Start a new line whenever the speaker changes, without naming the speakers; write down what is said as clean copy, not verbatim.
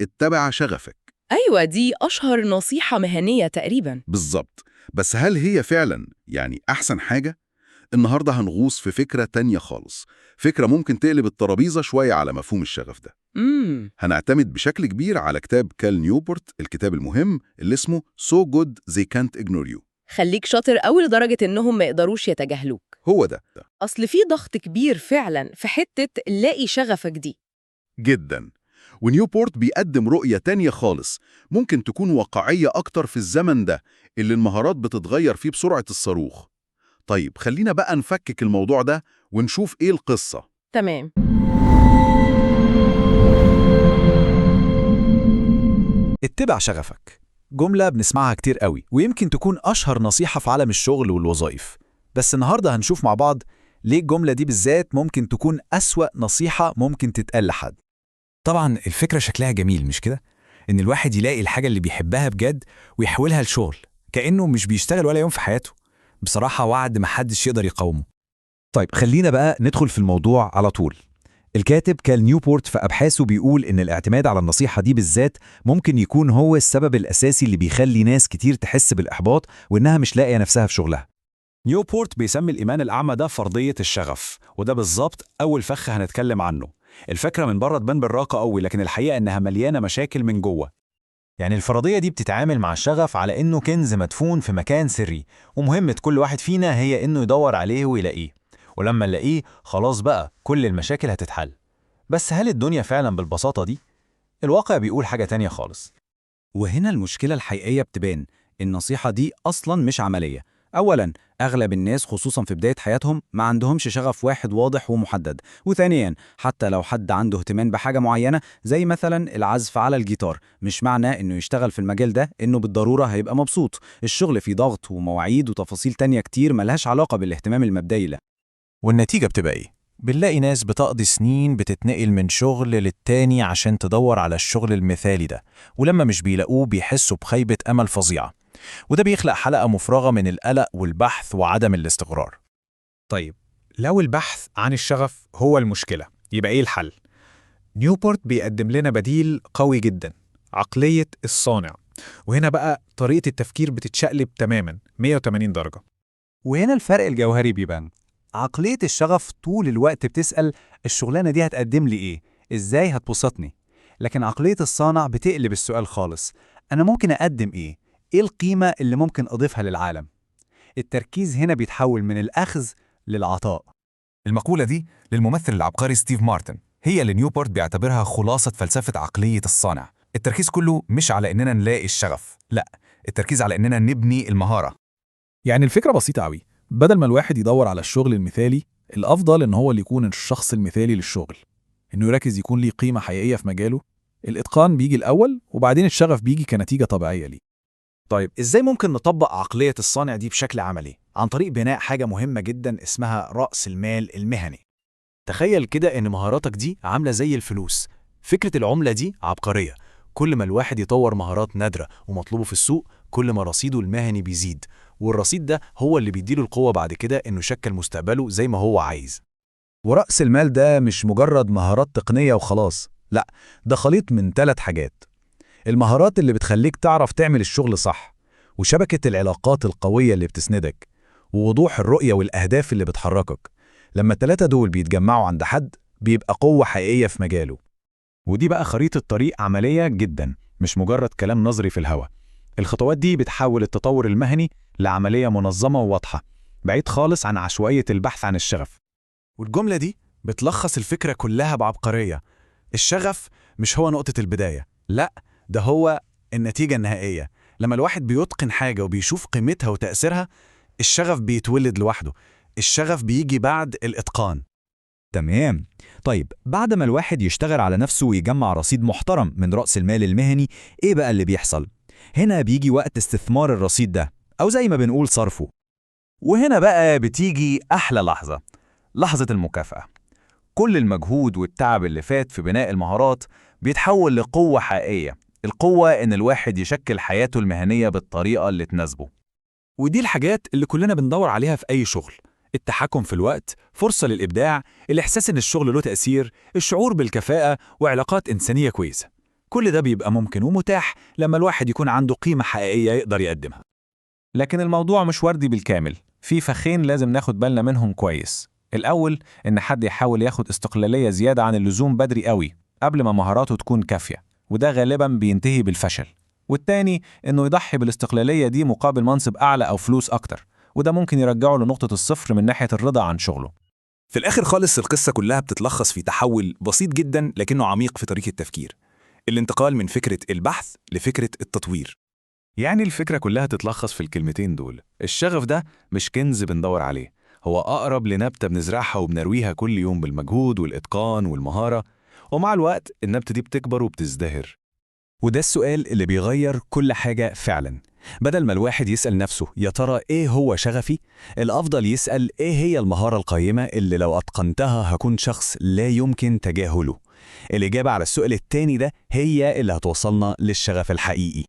اتبع شغفك.
أيوة، دي أشهر نصيحة مهنية تقريباً.
بالظبط. بس هل هي فعلا أحسن حاجة؟ النهاردة هنغوص في فكرة تانية خالص، فكرة ممكن تقلب الترابيزة شوية على مفهوم الشغف ده. هنعتمد بشكل كبير على كتاب كال نيوبورت، الكتاب المهم اللي اسمه So Good They Can't Ignore You.
خليك شاطر أوي لدرجة إنهم ما يقدروش يتجاهلوك.
هو ده
أصل في ضغط كبير فعلاً في حتة لاقي شغفك دي.
جدا. ونيوبورت بيقدم رؤية تانية خالص، ممكن تكون واقعية أكتر في الزمن ده اللي المهارات بتتغير فيه بسرعة الصاروخ. طيب خلينا بقى نفكك الموضوع ده ونشوف إيه القصة.
تمام.
اتبع شغفك، جملة بنسمعها كتير قوي ويمكن تكون أشهر نصيحة في عالم الشغل والوظائف. بس النهاردة هنشوف مع بعض ليه الجملة دي بالذات ممكن تكون أسوأ نصيحة ممكن تتقال لحد. طبعا الفكرة شكلها جميل مش كده؟ إن الواحد يلاقي الحاجة اللي بيحبها بجد ويحولها لشغل كأنه مش بيشتغل ولا يوم في حياته. بصراحة وعد محدش يقدر يقاومه. طيب خلينا بقى ندخل في الموضوع على طول. الكاتب كال نيوبورت في أبحاثه بيقول إن الاعتماد على النصيحة دي بالذات ممكن يكون هو السبب الأساسي اللي بيخلي ناس كتير تحس بالإحباط وإنها مش لاقية نفسها في شغلها. نيوبورت بيسمي الإيمان الأعمى ده فرضية الشغف، وده بالظبط أول فخ هنتكلم عنه. الفكرة من بره تبان بالراقة قوي، لكن الحقيقة إنها مليانة مشاكل من جوه. يعني الفرضية دي بتتعامل مع الشغف على إنه كنز مدفون في مكان سري، ومهمة كل واحد فينا هي إنه يدور عليه ويلاقيه، ولما نلاقيه خلاص بقى كل المشاكل هتتحل. بس هل الدنيا فعلا بالبساطة دي؟ الواقع بيقول حاجة تانية خالص. وهنا المشكلة الحقيقية بتبان. النصيحة دي أصلا مش عملية. أولا، أغلب الناس خصوصا في بداية حياتهم ما عندهمش شغف واحد واضح ومحدد. وثانيا، حتى لو حد عنده اهتمام بحاجة معينة زي مثلا العزف على الجيتار، مش معنى إنه يشتغل في المجال ده إنه بالضرورة هيبقى مبسوط. الشغل فيه ضغط ومواعيد وتفاصيل تانية كتير ملهاش علاقة بالاهتمام المبدئي له. والنتيجة بتبقى إيه؟ بنلاقي ناس بتقضي سنين بتتنقل من شغل للتاني عشان تدور على الشغل المثالي ده، ولما مش بيلاقوه بيحسوا بخيبة أمل فظيعة، وده بيخلق حلقة مفرغة من القلق والبحث وعدم الاستقرار. طيب لو البحث عن الشغف هو المشكلة، يبقى إيه الحل؟ نيوبورت بيقدم لنا بديل قوي جدا، عقلية الصانع. وهنا بقى طريقة التفكير بتتشقلب تماما 180 درجة. وهنا الفرق الجوهري بيبان. عقلية الشغف طول الوقت بتسأل الشغلانة دي هتقدم لي إيه؟ إزاي هتبسطني؟ لكن عقلية الصانع بتقلب السؤال خالص، أنا ممكن أقدم إيه؟ إيه القيمة اللي ممكن أضيفها للعالم؟ التركيز هنا بيتحول من الأخذ للعطاء. المقولة دي للممثل العبقري ستيف مارتن، هي اللي نيوبورت بيعتبرها خلاصة فلسفة عقلية الصانع. التركيز كله مش على إننا نلاقي الشغف، لا، التركيز على إننا نبني المهارة.
يعني الفكرة بسيطة أوي، بدل ما الواحد يدور على الشغل المثالي، الأفضل إن هو اللي يكون الشخص المثالي للشغل، إنه يركز يكون ليه قيمة حقيقية في مجاله. الإتقان بيجي الأول وبعدين الشغف بيجي كنتيجة طبيعية ليه.
طيب إزاي ممكن نطبق عقلية الصانع دي بشكل عملي؟ عن طريق بناء حاجة مهمة جدا اسمها رأس المال المهني. تخيل كده إن مهاراتك دي عاملة زي الفلوس. فكرة العملة دي عبقرية. كل ما الواحد يطور مهارات نادرة ومطلوبة في السوق، كل ما رصيده المهني بيزيد، والرصيد ده هو اللي بيديله القوة بعد كده إنه يشكل مستقبله زي ما هو عايز. ورأس المال ده مش مجرد مهارات تقنية وخلاص، لا، ده خليط من 3 حاجات: المهارات اللي بتخليك تعرف تعمل الشغل صح، وشبكة العلاقات القوية اللي بتسندك، ووضوح الرؤية والأهداف اللي بتحركك. لما ال3 دول بيتجمعوا عند حد بيبقى قوة حقيقية في مجاله. ودي بقى خريطة طريق عملية جدا، مش مجرد كلام نظري في الهوا. الخطوات دي بتحول التطور المهني لعملية منظمة وواضحة، بعيد خالص عن عشوائية البحث عن الشغف. والجملة دي بتلخص الفكرة كلها بعبقرية. الشغف مش هو نقطة البداية، لا، ده هو النتيجة النهائية. لما الواحد بيتقن حاجة وبيشوف قيمتها وتأثيرها، الشغف بيتولد لوحده. الشغف بيجي بعد الإتقان. تمام. طيب بعد ما الواحد يشتغل على نفسه ويجمع رصيد محترم من رأس المال المهني، إيه بقى اللي بيحصل؟ هنا بيجي وقت استثمار الرصيد ده، أو زي ما بنقول صرفه. وهنا بقى بتيجي أحلى لحظة، لحظة المكافأة. كل المجهود والتعب اللي فات في بناء المهارات بيتحول لقوة حقيقية. القوة إن الواحد يشكل حياته المهنية بالطريقة اللي تناسبه. ودي الحاجات اللي كلنا بندور عليها في أي شغل: التحكم في الوقت، فرصة للإبداع، الإحساس إن الشغل له تأثير، الشعور بالكفاءة، وعلاقات إنسانية كويسة. كل ده بيبقى ممكن ومتاح لما الواحد يكون عنده قيمة حقيقية يقدر يقدمها.
لكن الموضوع مش وردي بالكامل، في فخين لازم ناخد بالنا منهم كويس. الأول إن حد يحاول ياخد استقلالية زيادة عن اللزوم بدري قوي قبل ما مهاراته تكون كافية، وده غالباً بينتهي بالفشل. والتاني إنه يضحي بالاستقلالية دي مقابل منصب أعلى أو فلوس أكتر، وده ممكن يرجعه لنقطة الصفر من ناحية الرضا عن شغله.
في الآخر خالص القصة كلها بتتلخص في تحول بسيط جدا لكنه عميق في طريقة التفكير، الانتقال من فكرة البحث لفكرة التطوير.
يعني الفكرة كلها تتلخص في الكلمتين دول. الشغف ده مش كنز بندور عليه، هو أقرب لنبتة بنزرعها وبنرويها كل يوم بالمجهود والإتقان والمهارة، ومع الوقت النبتة دي بتكبر وبتزدهر.
وده السؤال اللي بيغير كل حاجة فعلا. بدل ما الواحد يسأل نفسه يا ترى إيه هو شغفي، الأفضل يسأل إيه هي المهارة القيمة اللي لو أتقنتها هكون شخص لا يمكن تجاهله. الإجابة على السؤال التاني ده هي اللي هتوصلنا للشغف الحقيقي.